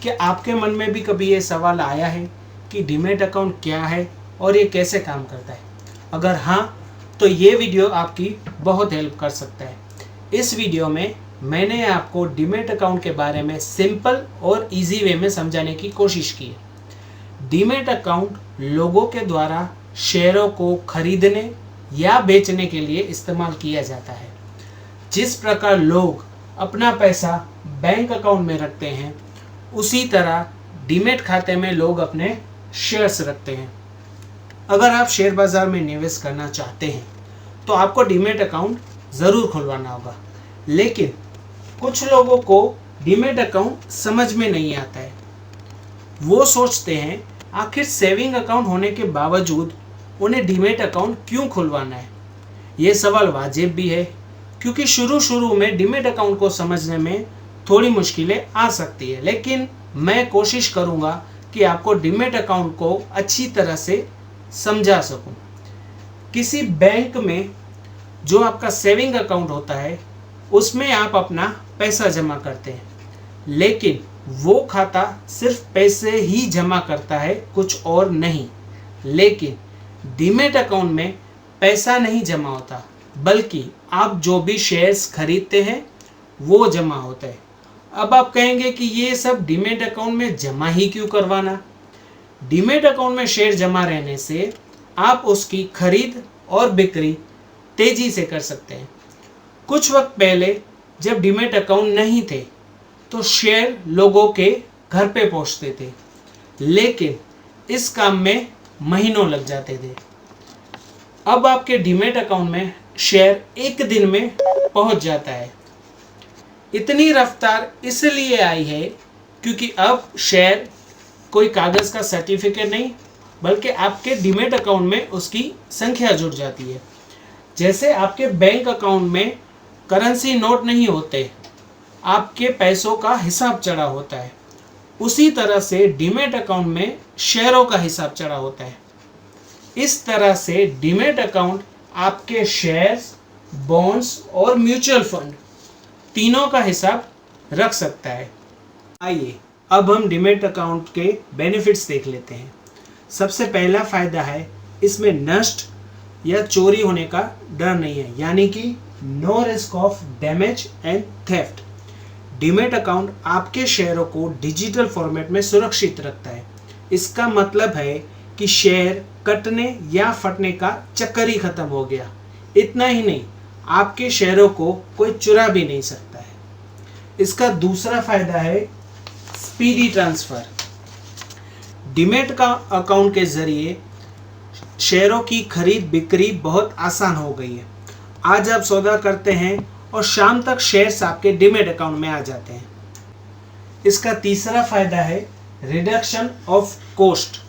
कि आपके मन में भी कभी ये सवाल आया है कि डीमैट अकाउंट क्या है और ये कैसे काम करता है? अगर हाँ, तो ये वीडियो आपकी बहुत हेल्प कर सकता है। इस वीडियो में मैंने आपको डीमैट अकाउंट के बारे में सिंपल और इजी वे में समझाने की कोशिश की है। डीमैट अकाउंट लोगों के द्वारा शेयरों को खरीदने या बेचने के लिए इस्तेमाल किया जाता है। जिस प्रकार लोग अपना पैसा बैंक अकाउंट में रखते हैं, उसी तरह डीमैट खाते में लोग अपने शेयर्स रखते हैं। अगर आप शेयर बाज़ार में निवेश करना चाहते हैं तो आपको डीमैट अकाउंट ज़रूर खुलवाना होगा, लेकिन कुछ लोगों को डीमैट अकाउंट समझ में नहीं आता है। वो सोचते हैं आखिर सेविंग अकाउंट होने के बावजूद उन्हें डीमैट अकाउंट क्यों खुलवाना है। ये सवाल वाजिब भी है, क्योंकि शुरू में डीमैट अकाउंट को समझने में थोड़ी मुश्किलें आ सकती है, लेकिन मैं कोशिश करूँगा कि आपको डीमैट अकाउंट को अच्छी तरह से समझा सकूं। किसी बैंक में जो आपका सेविंग अकाउंट होता है, उसमें आप अपना पैसा जमा करते हैं, लेकिन वो खाता सिर्फ पैसे ही जमा करता है, कुछ और नहीं। लेकिन डीमैट अकाउंट में पैसा नहीं जमा होता, बल्कि आप जो भी शेयर्स खरीदते हैं वो जमा होता है। अब आप कहेंगे कि ये सब डीमैट अकाउंट में जमा ही क्यों करवाना? डीमैट अकाउंट में शेयर जमा रहने से आप उसकी खरीद और बिक्री तेजी से कर सकते हैं। कुछ वक्त पहले जब डीमैट अकाउंट नहीं थे तो शेयर लोगों के घर पे पहुंचते थे, लेकिन इस काम में महीनों लग जाते थे। अब आपके डीमैट अकाउंट में शेयर एक दिन में पहुंच जाता है। इतनी रफ्तार इसलिए आई है क्योंकि अब शेयर कोई कागज़ का सर्टिफिकेट नहीं, बल्कि आपके डीमैट अकाउंट में उसकी संख्या जुड़ जाती है। जैसे आपके बैंक अकाउंट में करेंसी नोट नहीं होते, आपके पैसों का हिसाब चढ़ा होता है, उसी तरह से डीमैट अकाउंट में शेयरों का हिसाब चढ़ा होता है। इस तरह से डीमैट अकाउंट आपके शेयर्स, बॉन्ड्स और म्यूचुअल फंड तीनों का हिसाब रख सकता है। आइए अब हम डीमैट अकाउंट के बेनिफिट्स देख लेते हैं। सबसे पहला फ़ायदा है, इसमें नष्ट या चोरी होने का डर नहीं है, यानी कि no risk of damage and theft. Demat account आपके शेयरों को डिजिटल फॉर्मेट में सुरक्षित रखता है। इसका मतलब है कि शेयर कटने या फटने का चक्कर ही खत्म हो गया। इतना ही नहीं, आपके शेयरों को कोई चुरा भी नहीं सकता है। इसका दूसरा फ़ायदा है स्पीडी ट्रांसफ़र। डीमैट का अकाउंट के ज़रिए शेयरों की खरीद बिक्री बहुत आसान हो गई है। आज आप सौदा करते हैं और शाम तक शेयर्स आपके डीमैट अकाउंट में आ जाते हैं। इसका तीसरा फ़ायदा है रिडक्शन ऑफ कॉस्ट,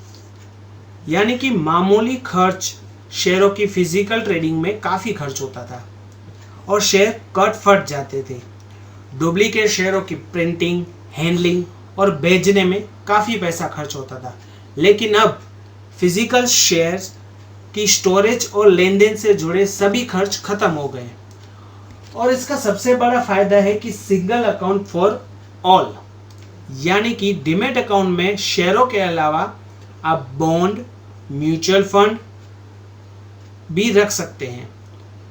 यानी कि मामूली खर्च। शेयरों की फिजिकल ट्रेडिंग में काफ़ी खर्च होता था और शेयर कट फट जाते थे। डुप्लीकेट शेयरों की प्रिंटिंग, हैंडलिंग और बेचने में काफ़ी पैसा खर्च होता था, लेकिन अब फिजिकल शेयर्स की स्टोरेज और लेन देन से जुड़े सभी खर्च खत्म हो गए। और इसका सबसे बड़ा फायदा है कि सिंगल अकाउंट फॉर ऑल, यानी कि डीमैट अकाउंट में शेयरों के अलावा आप बॉन्ड, म्यूचुअल फंड भी रख सकते हैं।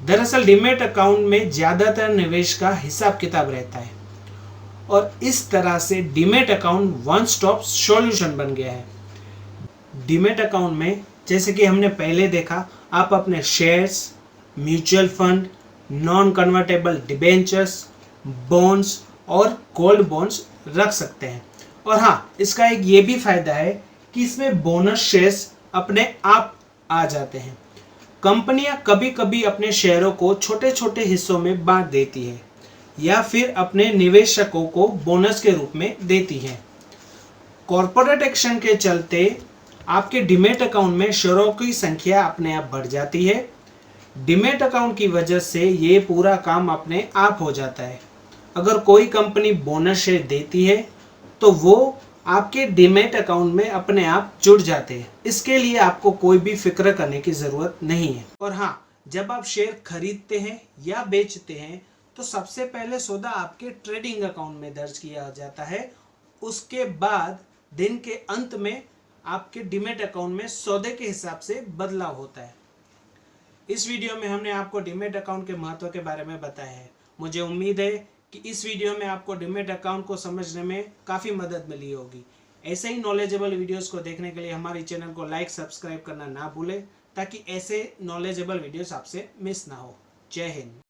दरअसल डीमैट अकाउंट में ज़्यादातर निवेश का हिसाब किताब रहता है और इस तरह से demat account one stop solution बन गया है। डीमैट अकाउंट में, जैसे कि हमने पहले देखा, आप अपने shares, mutual fund, non convertible debentures, bonds और गोल्ड बॉन्ड्स रख सकते हैं। और हाँ, इसका एक ये भी फ़ायदा है कि इसमें बोनस शेयर्स अपने आप आ जाते हैं। कंपनियां कभी कभी अपने शेयरों को छोटे छोटे हिस्सों में बांट देती है या फिर अपने निवेशकों को बोनस के रूप में देती है। कॉर्पोरेट एक्शन के चलते आपके डीमैट अकाउंट में शेयरों की संख्या अपने आप बढ़ जाती है। डीमैट अकाउंट की वजह से ये पूरा काम अपने आप हो जाता है। अगर कोई कंपनी बोनस शेयर देती है तो वो आपके डीमैट अकाउंट में अपने आप जुड़ जाते हैं। इसके लिए आपको कोई भी फिक्र करने की ज़रूरत नहीं है। और हाँ, जब आप शेयर खरीदते हैं या बेचते हैं तो सबसे पहले सौदा आपके ट्रेडिंग अकाउंट में दर्ज किया जाता है। उसके बाद दिन के अंत में आपके डीमैट अकाउंट में सौदे के हिसाब से बदलाव होता है। इस वीडियो में हमने आपको डीमैट अकाउंट के महत्व के बारे में बताया है। मुझे उम्मीद है कि इस वीडियो में आपको डीमैट अकाउंट को समझने में काफ़ी मदद मिली होगी। ऐसे ही नॉलेजेबल वीडियोस को देखने के लिए हमारे चैनल को लाइक सब्सक्राइब करना ना भूलें, ताकि ऐसे नॉलेजेबल वीडियोस आपसे मिस ना हो। जय हिंद।